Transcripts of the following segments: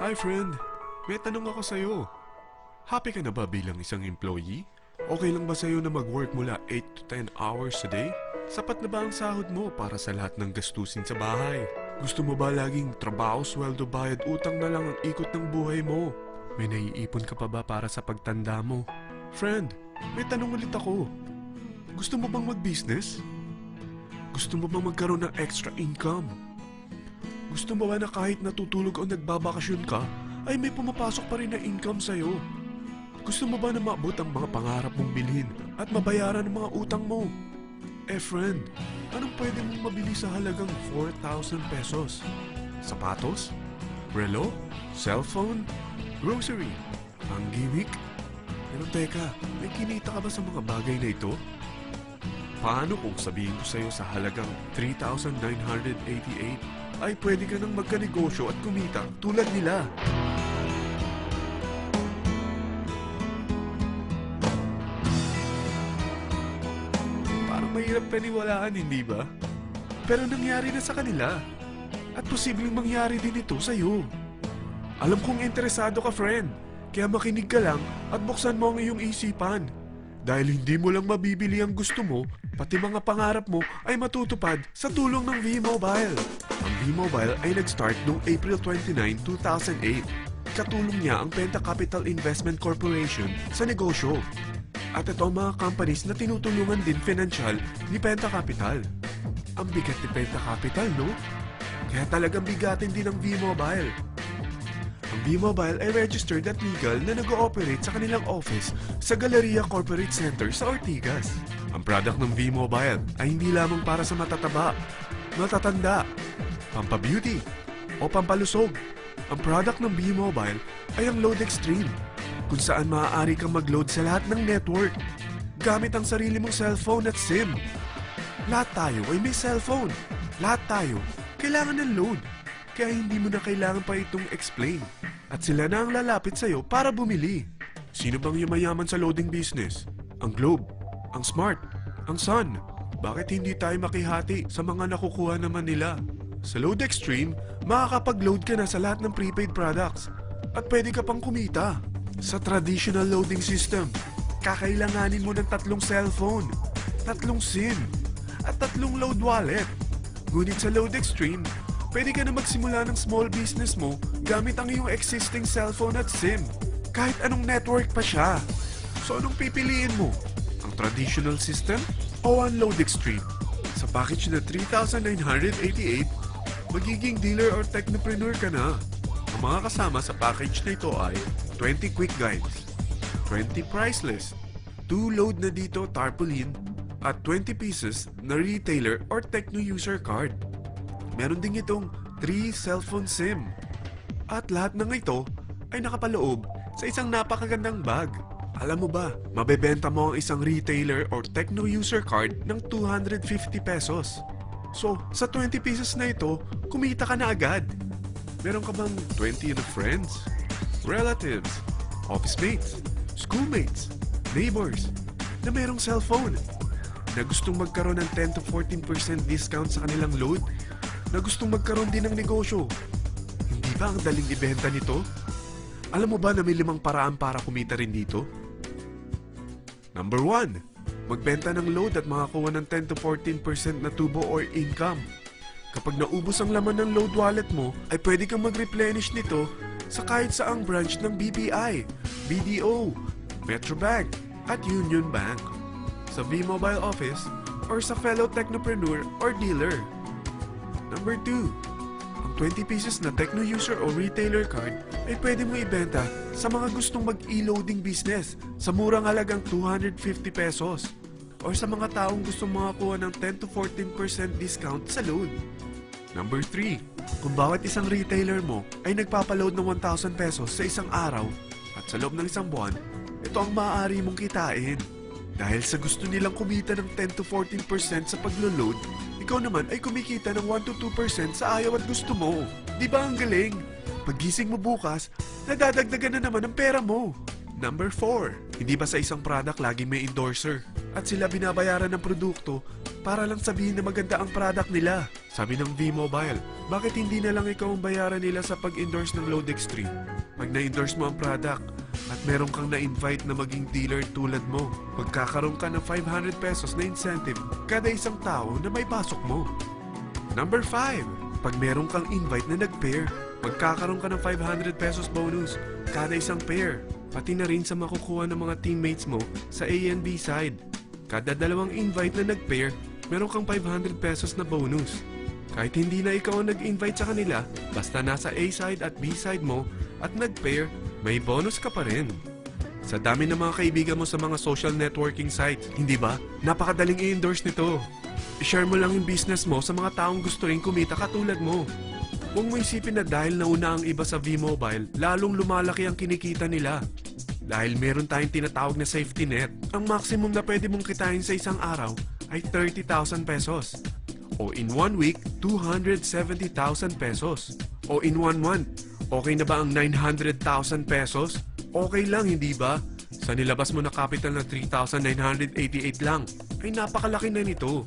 Hi friend, may tanong ako sa'yo. Happy ka na ba bilang isang employee? Okay lang ba sa'yo na mag-work mula 8 to 10 hours a day? Sapat na ba ang sahod mo para sa lahat ng gastusin sa bahay? Gusto mo ba laging trabaho, sweldo, bayad, utang na lang ang ikot ng buhay mo? May naiipon ka pa ba para sa pagtanda mo? Friend, may tanong ulit ako. Gusto mo bang mag-business? Gusto mo bang magkaroon ng extra income? Gusto mo ba na kahit natutulog o nagbabakasyon ka, ay may pumapasok pa rin na income sa'yo? Gusto mo ba na maabot ang mga pangarap mong bilhin at mabayaran ang mga utang mo? Friend, anong pwede mong mabili sa halagang 4,000 pesos? Sapatos? Relo? Cellphone? Grocery? Ang gimmick? Pero teka, may kinita ka ba sa mga bagay na ito? Paano kung sabihin ko sa'yo sa halagang 3,988 ay pwede ka nang magkanegosyo at kumita tulad nila? Parang mahirap paniwalaan, hindi ba? Pero nangyari na sa kanila. At posibleng mangyari din ito sa'yo. Alam kong interesado ka, friend. Kaya makinig ka lang at buksan mo ang iyong isipan. Dahil hindi mo lang mabibili ang gusto mo, pati mga pangarap mo ay matutupad sa tulong ng V-Mobile. Ang V-Mobile ay nag-start noong April 29, 2008. Katulong niya ang Penta Capital Investment Corporation sa negosyo. At ito ang mga companies na tinutulungan din financial ni Penta Capital. Ang bigat ni Penta Capital, no? Kaya talagang bigatin din ang V-Mobile. Ang V-Mobile ay registered at legal na nag-ooperate sa kanilang office sa Galleria Corporate Center sa Ortigas. Ang product ng V-Mobile ay hindi lamang para sa matataba, matatanda, pampabeauty, o pampalusog. Ang product ng V-Mobile ay ang Load Extreme, kung saan maaari kang mag-load sa lahat ng network gamit ang sarili mong cellphone at SIM. Lahat tayo ay may cellphone. Lahat tayo kailangan ng load. Kaya hindi mo na kailangan pa itong explain. At sila na ang lalapit sa'yo para bumili. Sino bang yumayaman sa loading business? Ang Globe, ang Smart, ang Sun. Bakit hindi tayo makihati sa mga nakukuha naman nila? Sa Load Extreme, makakapag-load ka na sa lahat ng prepaid products. At pwede ka pang kumita. Sa traditional loading system, kakailanganin mo ng 3 cellphone, 3 SIM, at 3 load wallet. Ngunit sa Load Extreme, pwede ka na magsimula ng small business mo gamit ang iyong existing cellphone at SIM. Kahit anong network pa siya. So anong pipiliin mo? Ang traditional system o ang Load Extreme? Sa package na 3,988, magiging dealer or technopreneur ka na. Ang mga kasama sa package na ito ay 20 quick guides, 20 price list, 2 load na dito tarpaulin, at 20 pieces na retailer or techno user card. Meron din itong 3 cellphone SIM. At lahat ng ito ay nakapaloob sa isang napakagandang bag. Alam mo ba, mabebenta mo ang isang retailer or techno user card ng 250 pesos. So, sa 20 pieces na ito, kumita ka na agad. Meron ka bang 20 na friends, relatives, office mates, schoolmates, neighbors na merong cellphone, na gustong magkaroon ng 10 to 14% discount sa kanilang load, na gustong magkaroon din ng negosyo? Hindi ba ang daling ibenta nito? Alam mo ba na may 5 paraan para kumita rin dito? Number 1, magbenta ng load at makakuha ng 10 to 14% na tubo or income. Kapag naubos ang laman ng load wallet mo, ay pwede kang mag-replenish nito sa kahit saang branch ng BPI, BDO, Metrobank, at Union Bank, sa V-Mobile office, or sa fellow technopreneur or dealer. Number 2, ang 20 pieces na techno user o retailer card ay pwede mo ibenta sa mga gustong mag-e-loading business sa murang halagang 250 pesos, or sa mga taong gustong makakuha ng 10 to 14% discount sa load. Number 3, kung bawat isang retailer mo ay nagpapaload ng 1,000 pesos sa isang araw at sa loob ng isang buwan, ito ang maaari mong kitain. Dahil sa gusto nilang kumita ng 10 to 14% sa paglo-load, ikaw naman ay kumikita ng 1 to 2% sa ayaw at gusto mo. Di ba ang galing? Paggising mo bukas, nadadagdagan na naman ang pera mo. Number 4, hindi ba sa isang product laging may endorser? At sila binabayaran ng produkto para lang sabihin na maganda ang product nila. Sabi ng V-Mobile, Bakit hindi na lang ikaw ang bayaran nila sa pag-endorse ng Load Extreme? Pag na-endorse mo ang product at meron kang na-invite na maging dealer tulad mo, magkakaroon ka ng 500 pesos na incentive kada isang tao na may pasok mo. Number 5. Pag meron kang invite na nag-pair, magkakaroon ka ng 500 pesos bonus kada isang pair. Pati na rin sa makukuha ng mga teammates mo sa A and B side. Kada dalawang invite na nag-pair, meron kang 500 pesos na bonus. Kahit hindi na ikaw ang nag-invite sa kanila, basta nasa A side at B side mo at nag-pair, may bonus ka pa rin. Sa dami ng mga kaibigan mo sa mga social networking sites, hindi ba? Napakadaling i-endorse nito. I-share mo lang yung business mo sa mga taong gusto rin kumita katulad mo. Huwag mo isipin na dahil nauna ang iba sa V-Mobile, lalong lumalaki ang kinikita nila. Dahil meron tayong tinatawag na safety net, ang maximum na pwede mong kitain sa isang araw ay 30,000 pesos. O in 1 week, 270,000 pesos. O in 1 month, okay na ba ang 900,000 pesos? Okay lang, hindi ba? Sa nilabas mo na capital na 3,988 lang, ay napakalaki na nito.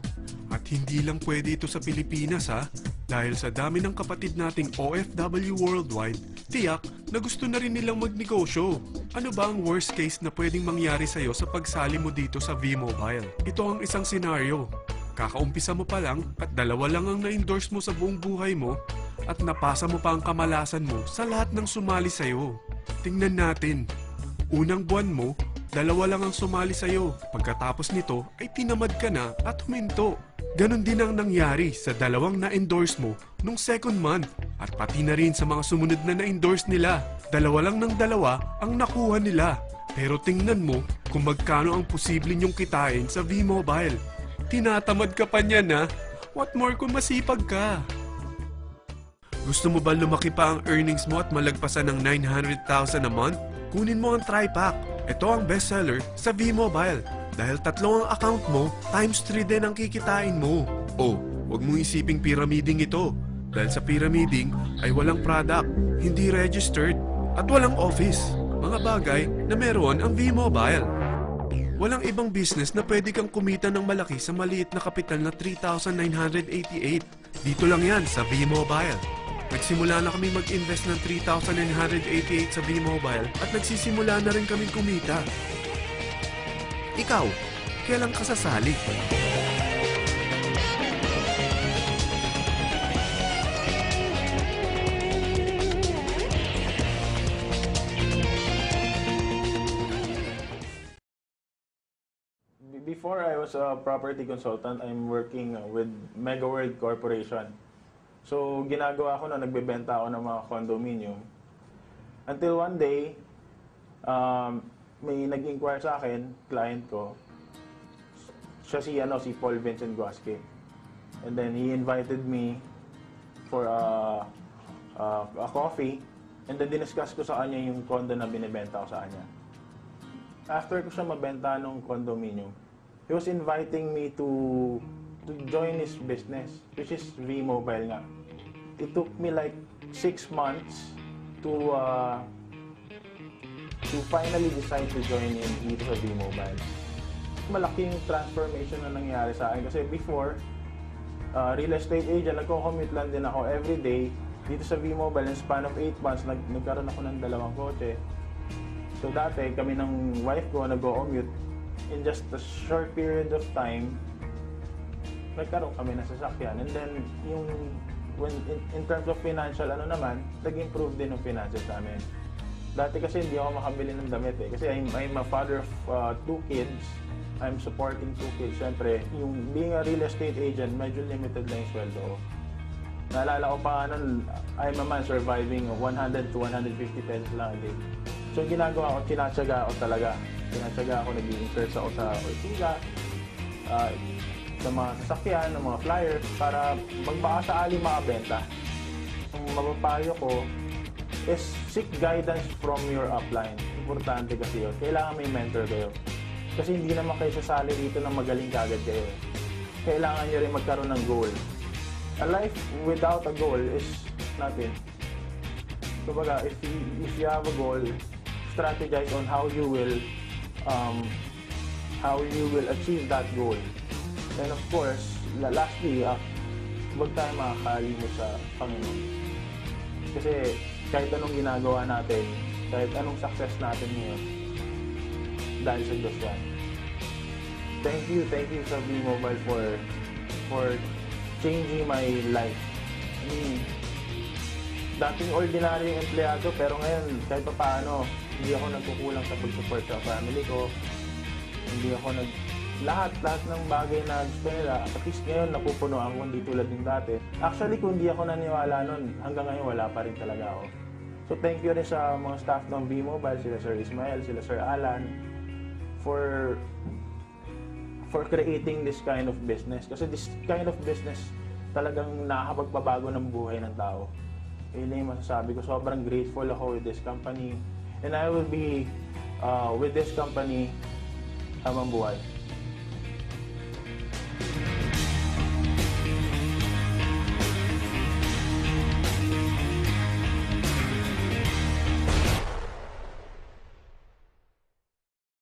At hindi lang pwede ito sa Pilipinas ha, dahil sa dami ng kapatid nating OFW worldwide, tiyak na gusto na rin nilang magnegosyo. Ano ba ang worst case na pwedeng mangyari sa'yo sa pagsali mo dito sa V-Mobile? Ito ang isang senaryo. Kakaumpisa mo pa lang at dalawa lang ang na-endorse mo sa buong buhay mo at napasa mo pa ang kamalasan mo sa lahat ng sumali sa'yo. Tingnan natin. Unang buwan mo, dalawa lang ang sumali sa'yo. Pagkatapos nito ay tinamad ka na at huminto. Ganon din ang nangyari sa dalawang na-endorse mo nung second month at pati na rin sa mga sumunod na na-endorse nila. Dalawa lang ng dalawa ang nakuha nila. Pero tingnan mo kung magkano ang posible nyong kitain sa V-Mobile. Tinatamad ka pa niyan ha? What more kung masipag ka? Gusto mo ba lumaki pa ang earnings mo at malagpasan ng 900,000 a month? Kunin mo ang TriPack. Ito ang bestseller sa V-Mobile. Dahil 3 ang account mo, times 3 din ang kikitain mo. Oh, huwag mong isiping pyramiding ito. Dahil sa pyramiding ay walang product, hindi registered, at walang office. Mga bagay na meron ang V-Mobile. Walang ibang business na pwede kang kumita ng malaki sa maliit na kapital na 3,988. Dito lang yan sa V-Mobile. Nagsimula na kami mag-invest ng 3,988 sa V-Mobile at nagsisimula na rin kami kumita. Ikaw, kailan ka sasali? Before I was a property consultant, I'm working with MegaWorld Corporation. So, ginagawa ko na nagbebenta ako ng mga condominium. Until one day, may nag-inquire sa akin, client ko. Siya si Paul Vincent Guasque. And then he invited me for a coffee. And then diniscuss ko sa kanya yung condo na binibenta ko sa kanya. After ko siya mabenta ng condominium, he was inviting me to join his business, which is V-Mobile nga. It took me like 6 months to finally decide to join in dito sa V-Mobile. Malaking transformation na nangyari sa akin kasi before, real estate agent, nagko-commute lang din ako every day. Dito sa V-Mobile, in span of 8 months, nagkaroon ako ng 2 kotse. So dati, kami ng wife ko nag-commute. In just a short period of time, nagkaroon kami ng sasakyan. And then, in terms of financial, nag-improve din yung finances namin. Dati kasi hindi ako makabili ng damit eh. Kasi I'm a father of 2 kids. I'm supporting 2 kids. Siyempre, yung being a real estate agent, medyo limited lang yung sweldo ko. Naalala ko pa nun, I'm a man surviving 100 to 150 pesos lang a day. So, ginagawa ko, tinatsaga ako talaga. Tinatsaga ako, nag-i-insert ako sa Ortiga, sa mga sasakyan, ng mga flyers, para magbaka sakali makabenta. Ang mapapayo ko is seek guidance from your upline. Importante kasi yun. Kailangan may mentor kayo. Kasi hindi naman kayo sasali dito na magaling kagad kayo. Kailangan nyo rin magkaroon ng goal. A life without a goal is nothing. So baga, if you have a goal, strategize on how you will achieve that goal. And of course, lastly, huwag tayo makakalimot sa Panginoon. Kasi kahit anong ginagawa natin, kahit anong success natin ngayon, dahil sa Diyos yan. Thank you sa V-Mobile for changing my life. I mean, dating ordinary yung empleyado, pero ngayon, kahit pa paano, hindi ako nagkukulang sa pag-support sa family ko. Hindi ako lahat ng bagay na gusto nila, at least ngayon napupunoan ko, hindi tulad ng dati. Actually, kung hindi ako naniwala nun, hanggang ngayon wala pa rin talaga ako. So thank you rin sa mga staff ng V-Mobile, sila Sir Ismael, sila Sir Alan, for creating this kind of business. Kasi this kind of business talagang nakakapagpabago ng buhay ng tao. Yun na yung masasabi ko. Sobrang grateful ako with this company. And I will be with this company habang buhay.